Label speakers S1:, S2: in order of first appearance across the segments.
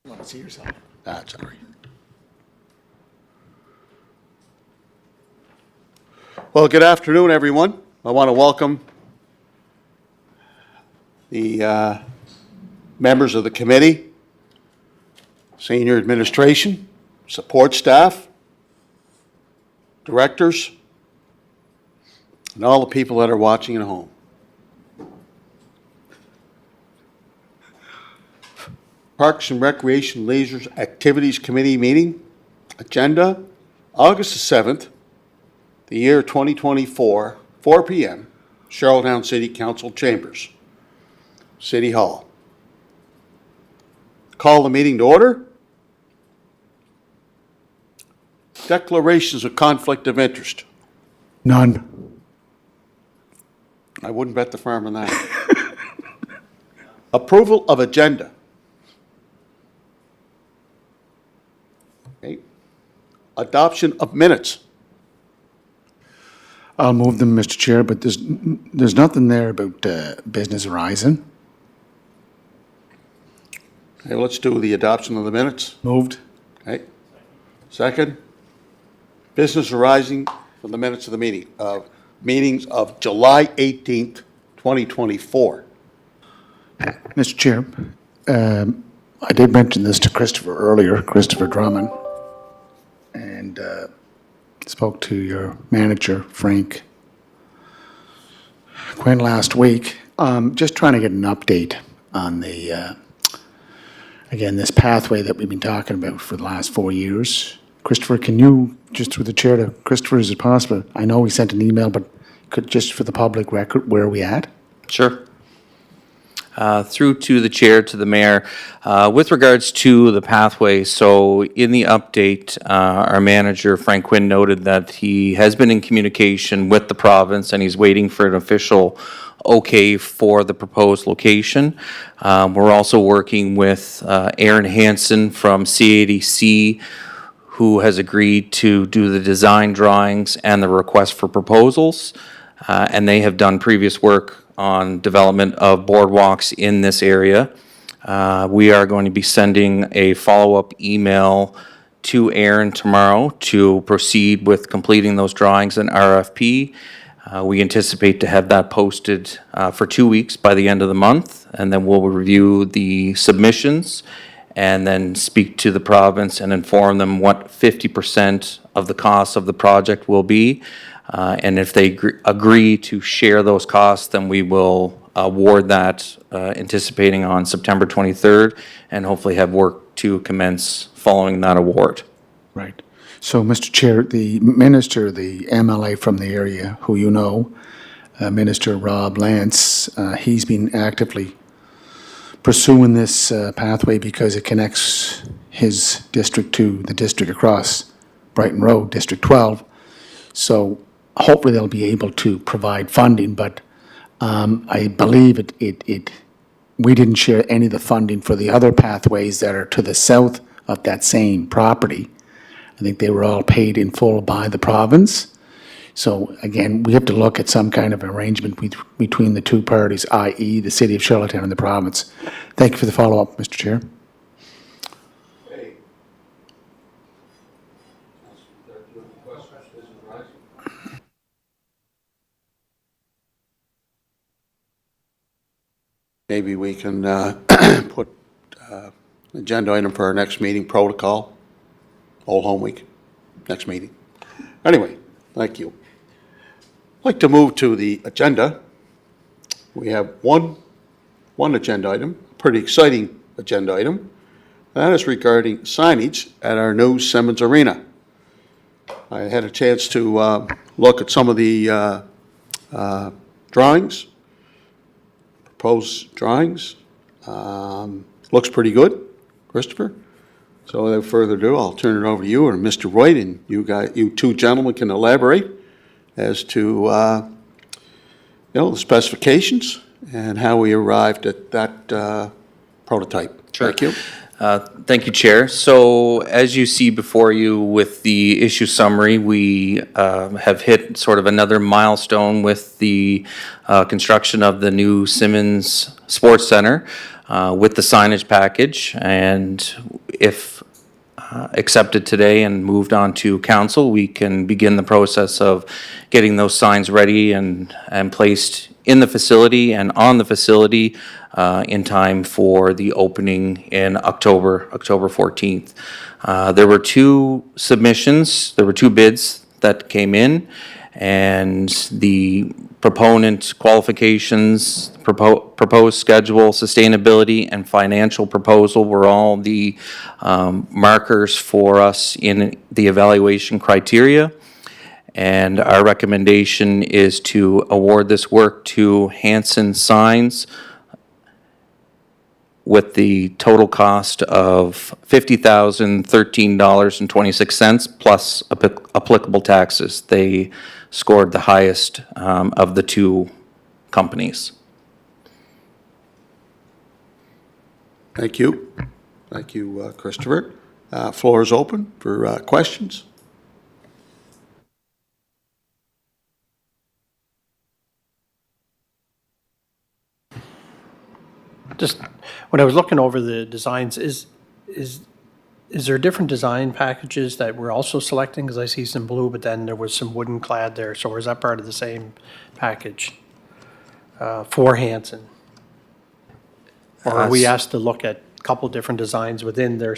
S1: Want to see yourself?
S2: That's all right. Well, good afternoon, everyone. I want to welcome the members of the committee, senior administration, support staff, directors, and all the people that are watching at home. Parks and Recreation Leisure Activities Committee meeting, agenda, August the 7th, the year 2024, 4 p.m., Charlottetown City Council Chambers, City Hall. Call the meeting to order. Declarations of conflict of interest.
S1: None.
S2: I wouldn't bet the farm on that. Approval of agenda. Okay. Adoption of minutes.
S1: I'll move them, Mr. Chair, but there's nothing there about Business Horizon.
S2: Okay, let's do the adoption of the minutes.
S1: Moved.
S2: Okay. Second, business arising from the minutes of the meetings of July 18th, 2024.
S1: Mr. Chair, I did mention this to Christopher earlier, Christopher Drummond, and spoke to your manager, Frank Quinn, last week. Just trying to get an update on the, again, this pathway that we've been talking about for the last 4 years. Christopher, can you, just through the chair to Christopher, is it possible? I know we sent an email, but could just for the public record, where are we at?
S3: Sure. Through to the chair, to the mayor, with regards to the pathway, so in the update, our manager, Frank Quinn, noted that he has been in communication with the province and he's waiting for an official okay for the proposed location. We're also working with Aaron Hansen from CADC, who has agreed to do the design drawings and the request for proposals. And they have done previous work on development of boardwalks in this area. We are going to be sending a follow-up email to Aaron tomorrow to proceed with completing those drawings and RFP. We anticipate to have that posted for 2 weeks by the end of the month, and then we'll review the submissions and then speak to the province and inform them what 50% of the cost of the project will be. And if they agree to share those costs, then we will award that, anticipating on September 23rd, and hopefully have work to commence following that award.
S1: Right. So, Mr. Chair, the minister, the MLA from the area, who you know, Minister Rob Lance, he's been actively pursuing this pathway because it connects his district to the district across Brighton Road, District 12. So hopefully they'll be able to provide funding, but I believe we didn't share any of the funding for the other pathways that are to the south of that same property. I think they were all paid in full by the province. So again, we have to look at some kind of arrangement between the two parties, i.e. the city of Charlottetown and the province. Thank you for the follow-up, Mr. Chair.
S2: Maybe we can put agenda item for our next meeting, protocol, Old Home Week, next meeting. Anyway, thank you. I'd like to move to the agenda. We have one agenda item, pretty exciting agenda item. That is regarding signage at our new Simmons Arena. I had a chance to look at some of the drawings, proposed drawings. Looks pretty good, Christopher. So without further ado, I'll turn it over to you and Mr. Wright, and you two gentlemen can elaborate as to the specifications and how we arrived at that prototype.
S3: Sure.
S2: Thank you.
S3: Thank you, Chair. So as you see before you with the issue summary, we have hit sort of another milestone with the construction of the new Simmons Sports Center with the signage package. And if accepted today and moved on to council, we can begin the process of getting those signs ready and placed in the facility and on the facility in time for the opening in October 14th. There were two submissions, there were two bids that came in, and the proponent qualifications, proposed schedule, sustainability, and financial proposal were all the markers for us in the evaluation criteria. And our recommendation is to award this work to Hanson Signs with the total cost of $50,013.26 plus applicable taxes. They scored the highest of the two companies.
S2: Thank you. Thank you, Christopher. Floor is open for questions.
S4: Just, when I was looking over the designs, is there different design packages that we're also selecting? Because I see some blue, but then there was some wooden clad there, so is that part of the same package for Hanson? Or are we asked to look at a couple different designs within their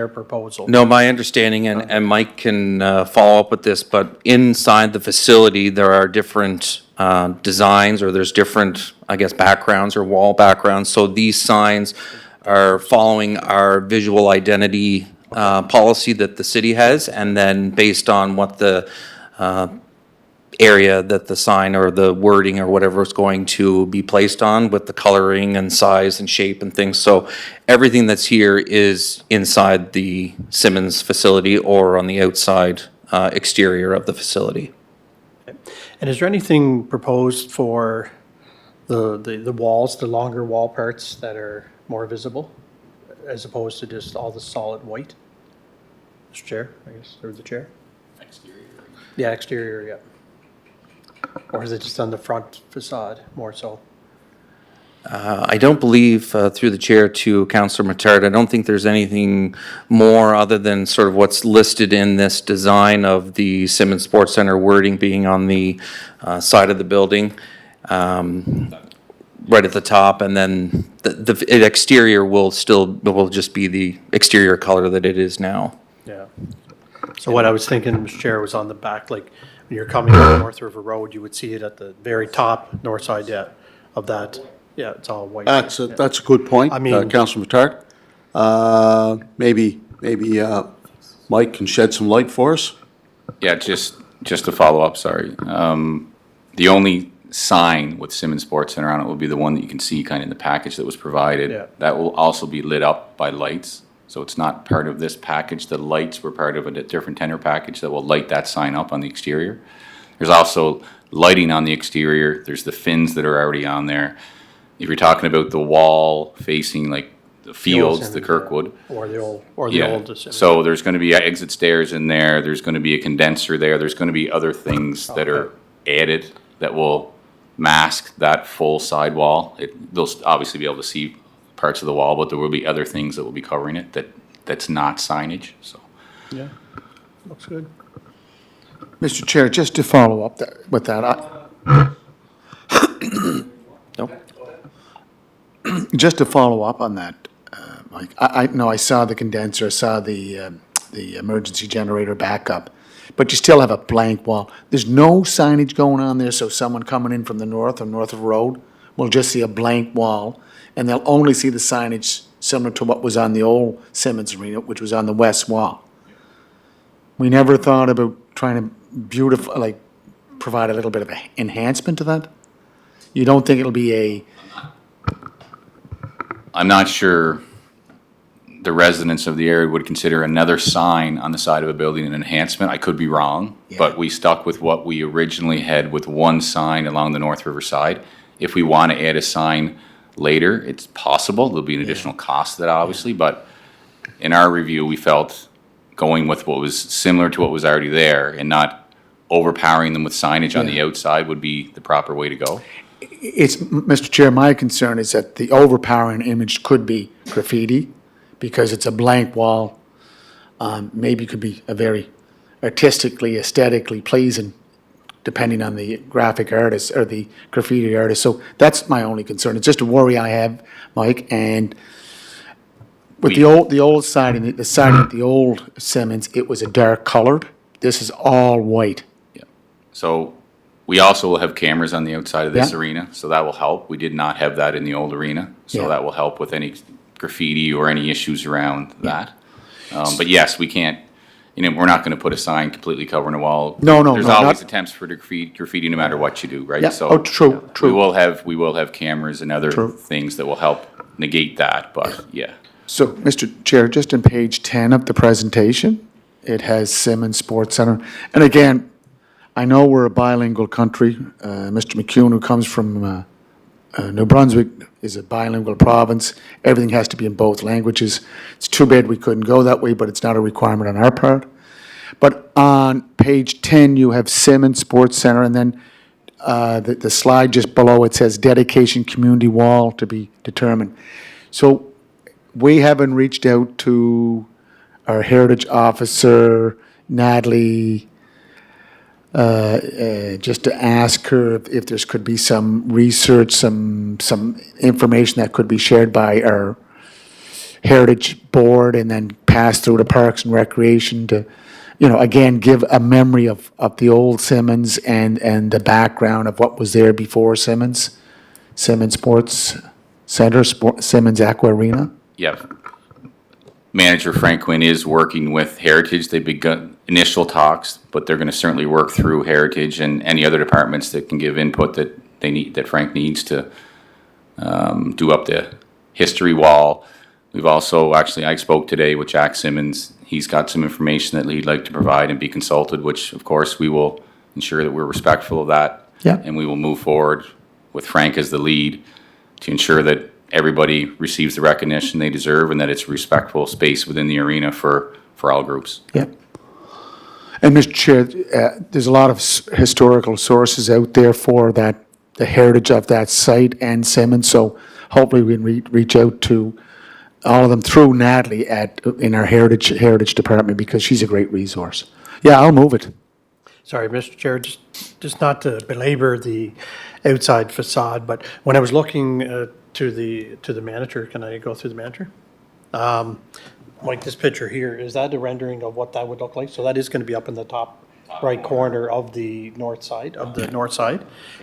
S4: proposal?
S3: No, my understanding, and Mike can follow up with this, but inside the facility, there are different designs, or there's different, I guess, backgrounds or wall backgrounds. So these signs are following our visual identity policy that the city has, and then based on what the area that the sign or the wording or whatever is going to be placed on, with the coloring and size and shape and things. So everything that's here is inside the Simmons facility or on the outside exterior of the facility.
S4: And is there anything proposed for the walls, the longer wall parts that are more visible, as opposed to just all the solid white? Mr. Chair, I guess, or the chair? Exterior. Yeah, exterior, yeah. Or is it just on the front facade, more so?
S3: I don't believe, through the chair to Councillor Matard, I don't think there's anything more other than sort of what's listed in this design of the Simmons Sports Center wording being on the side of the building, right at the top, and then the exterior will just be the exterior color that it is now.
S4: Yeah. So what I was thinking, Mr. Chair, was on the back, like, when you're coming on North River Road, you would see it at the very top north side, yeah, of that. Yeah, it's all white.
S2: That's a good point,
S4: I mean-
S2: Councillor Matard. Maybe Mike can shed some light for us.
S5: Yeah, just to follow up, sorry. The only sign with Simmons Sports Center on it will be the one that you can see kind of in the package that was provided.
S4: Yeah.
S5: That will also be lit up by lights, so it's not part of this package. The lights were part of a different tender package that will light that sign up on the exterior. There's also lighting on the exterior. There's the fins that are already on there. If you're talking about the wall facing like the fields, the
S4: Simmons,
S5: Kirkwood.
S4: Or the old Simmons.
S5: So there's going to be exit stairs in there, there's going to be a condenser there, there's going to be other things that are added that will mask that full sidewall. They'll obviously be able to see parts of the wall, but there will be other things that will be covering it that's not signage, so.
S4: Yeah, looks good.
S1: Mr. Chair, just to follow up with that,
S3: Nope.
S1: just to follow up on that, Mike, I know I saw the condenser, I saw the emergency generator backup, but you still have a blank wall. There's no signage going on there, so someone coming in from the north or north of road will just see a blank wall, and they'll only see the signage similar to what was on the old Simmons Arena, which was on the west wall. We never thought about trying to provide a little bit of an enhancement to that? You don't think it'll be
S5: I'm not sure the residents of the area would consider another sign on the side of a building an enhancement. I could be wrong, but we stuck with what we originally had with one sign along the North River side. If we want to add a sign later, it's possible. There'll be an additional cost to that, obviously, but in our review, we felt going with what was similar to what was already there and not overpowering them with signage on the outside would be the proper way to go.
S1: Mr. Chair, my concern is that the overpowering image could be graffiti, because it's a blank wall. Maybe it could be a very artistically, aesthetically pleasing, depending on the graphic artist or the graffiti artist. So that's my only concern. It's just a worry I have, Mike. And with the old siding, the siding at the old Simmons, it was a dark colored. This is all white.
S5: So we also will have cameras on the outside of this
S1: Yeah.
S5: arena, so that will help. We did not have that in the old arena, so
S1: Yeah.
S5: that will help with any graffiti or any issues around that. But yes, we can't, we're not gonna put a sign completely covering a wall.
S1: No,
S5: There's
S1: no,
S5: always
S1: not-
S5: attempts for graffiti no matter what you do, right?
S1: Yeah.
S5: So
S1: Oh, true, true.
S5: We will have cameras and other
S1: True.
S5: things that will help negate that, but yeah.
S1: So, Mr. Chair, just on page 10 of the presentation, it has Simmons Sports Center. And again, I know we're a bilingual country. Mr. McCune, who comes from New Brunswick, is a bilingual province. Everything has to be in both languages. It's too bad we couldn't go that way, but it's not a requirement on our part. But on page 10, you have Simmons Sports Center, and then the slide just below, it says dedication community wall to be determined. So we haven't reached out to our heritage officer, Natalie, just to ask her if there could be some research, some information that could be shared by our heritage board and then pass through to Parks and Recreation to, again, give a memory of the old Simmons and the background of what was there before Simmons Sports Center, Simmons Aqua Arena.
S5: Yep. Manager Frank Quinn is working with Heritage. They've begun initial talks, but they're going to certainly work through Heritage and any other departments that can give input that they need, that Frank needs to do up the history wall. We've also, actually, I spoke today with Jack Simmons. He's got some information that he'd like to provide and be consulted, which of course we will ensure that we're respectful of that.
S1: Yeah.
S5: And we will move forward with Frank as the lead to ensure that everybody receives the recognition they deserve and that it's a respectful space within the arena for all groups.
S1: Yeah. And Mr. Chair, there's a lot of historical sources out there for that, the heritage of that site and Simmons, so hopefully we can reach out to all of them through Natalie in our heritage department, because she's a great resource. Yeah, I'll move it.
S4: Sorry, Mr. Chair, just not to belabor the outside facade, but when I was looking to the manager, can I go through the manager? Like this picture here, is that a rendering of what that would look like? So that is going to be up in the top right corner of the north side,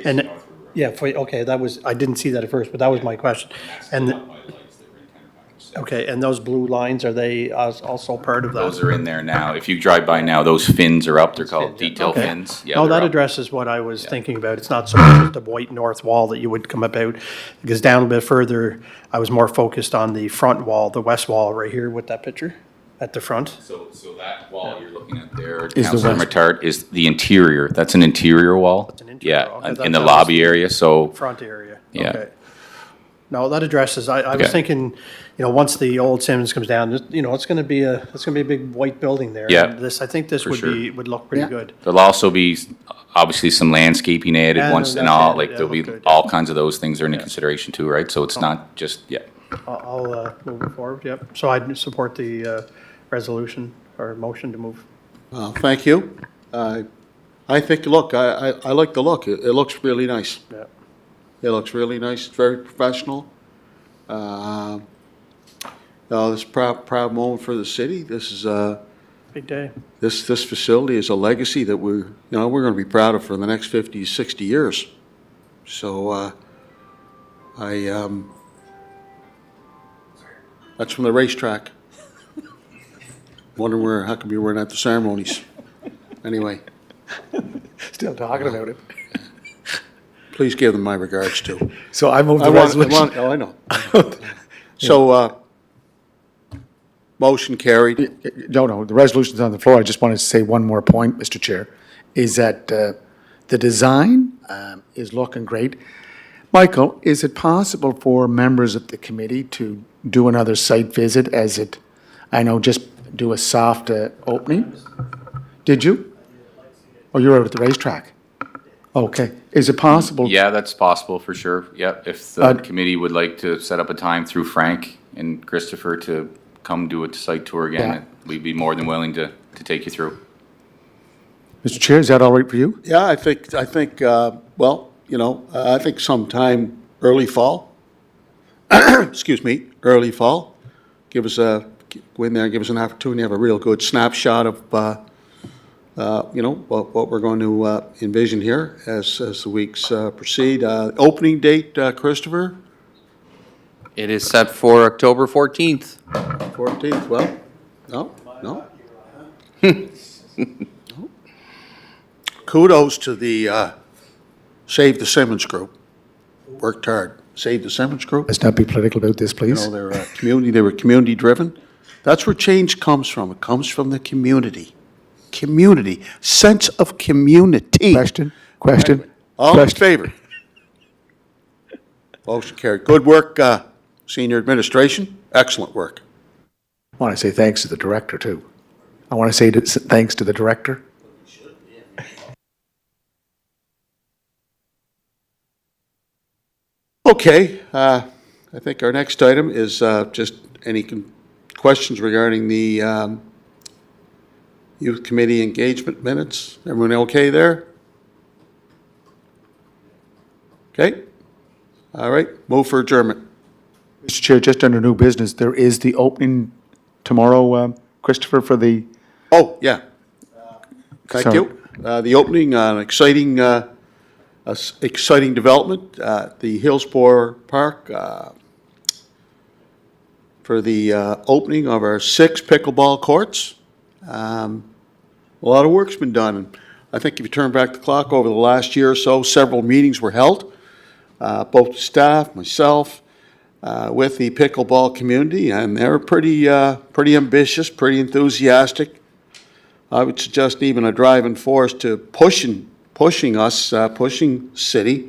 S4: And, yeah, okay, I didn't see that at first, but that was my question. Okay, and those blue lines, are they also part of that?
S5: Those are in there now. If you drive by now, those fins are up. They're called detail
S4: Okay.
S5: fins. Yeah,
S4: No,
S5: they're
S4: that
S5: up.
S4: addresses what I was thinking about. It's not so much just the white north wall that you would come about, because down a bit further, I was more focused on the front wall, the west wall right here with that picture at the front.
S5: So that wall you're looking at there,
S1: the
S5: Councilor
S1: west.
S5: Matart, is the interior. That's an interior wall.
S4: an interior
S5: Yeah,
S4: wall. Okay,
S5: in
S4: that
S5: the
S4: was
S5: lobby area, so,
S4: Front area.
S5: Yeah.
S4: Okay. No, that addresses, I was
S5: Okay.
S4: thinking, once the old Simmons comes down, it's gonna be a big white building there.
S5: Yeah,
S4: And I think this
S5: for
S4: would look pretty
S1: Yeah.
S4: good.
S5: there'll also be obviously some landscaping added
S4: Yeah,
S5: once and
S4: that's
S5: all,
S4: it.
S5: like
S4: Yeah,
S5: there'll be
S4: look good.
S5: all kinds of those things are into consideration too, right? So it's not just, yeah.
S4: I'll move it forward, yep. So I'd support the resolution or motion to move.
S2: Thank you. I think, look, I like the look. It looks really nice.
S4: Yeah.
S2: It looks really nice, it's very professional. This is a proud moment for the city. This is,
S4: Big day.
S2: this facility is a legacy that we're going to be proud of for the next 50, 60 years. So, that's from the racetrack. Wondering how come you weren't at the ceremonies. Anyway,
S1: Still talking about it.
S2: please give them my regards too.
S1: So I move
S2: I
S1: the resolution.
S2: oh, I know. So, motion carried.
S1: No, the resolution's on the floor. I just wanted to say one more point, Mr. Chair, is that the design is looking great. Michael, is it possible for members of the committee to do another site visit just do a soft opening? Did you? Oh, you were at the racetrack? Okay. Is it possible?
S5: Yeah, that's possible for sure. Yep, if the committee would like to set up a time through Frank and Christopher to come do a site tour again, we'd be more than willing to take you through.
S1: Mr. Chair, is that all right for you?
S2: Yeah, I think, well, you know, I think sometime early fall, excuse me, early fall, go in there, give us an opportunity to have a real good snapshot of, you know, what we're going to envision here as the weeks proceed. Opening date, Christopher?
S3: It is set for October 14th.
S2: 14th, well, no. Kudos to the Save the Simmons group. Worked hard. Save the Simmons group.
S1: Let's not be political about this,
S2: You
S1: please.
S2: know, they were community driven. That's where change comes from. It comes from the community. Community, sense of community.
S1: Question?
S2: All in favor? Motion carried. Good work, senior administration. Excellent work.
S1: I want to say thanks to the director, too. I want to say thanks to the director.
S2: Okay, I think our next item is just any questions regarding the youth committee engagement minutes. Everyone okay there? Okay. All right, move for adjournment.
S1: Mr. Chair, just under new business, there is the opening tomorrow, Christopher, for the,
S2: Oh, yeah. Thank
S1: So-
S2: you. The opening, an exciting development, the Hillsborough Park, for the opening of our 6 pickleball courts. A lot of work's been done. And I think if you turn back the clock over the last year or so, several meetings were held, both staff, myself, with the pickleball community, and they're pretty ambitious, pretty enthusiastic. I would suggest even a driving force to pushing city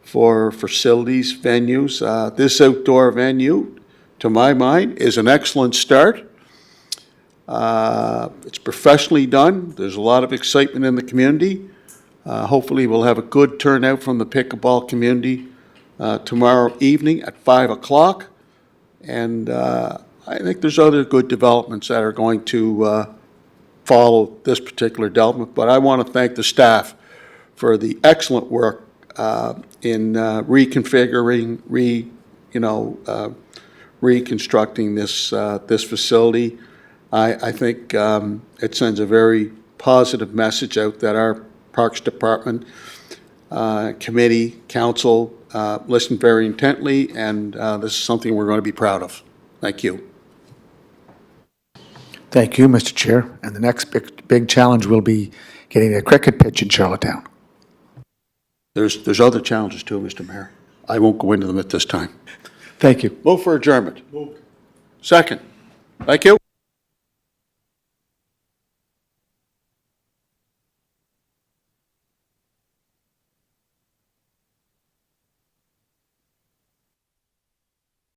S2: for facilities, venues. This outdoor venue, to my mind, is an excellent start. It's professionally done. There's a lot of excitement in the community. Hopefully, we'll have a good turnout from the pickleball community tomorrow evening at 5 o'clock. And I think there's other good developments that are going to follow this particular development. But I want to thank the staff for the excellent work in reconfiguring, reconstructing this facility. I think it sends a very positive message out that our Parks Department, committee, council listened very intently, and this is something we're going to be proud of. Thank you.
S1: thank you, Mr. Chair. And the next big challenge will be getting a cricket pitch in Charlottetown.
S2: There's other challenges too, Mr. Mayor. I won't go into them at this time.
S1: Thank you.
S2: Move for adjournment. Second. Thank you.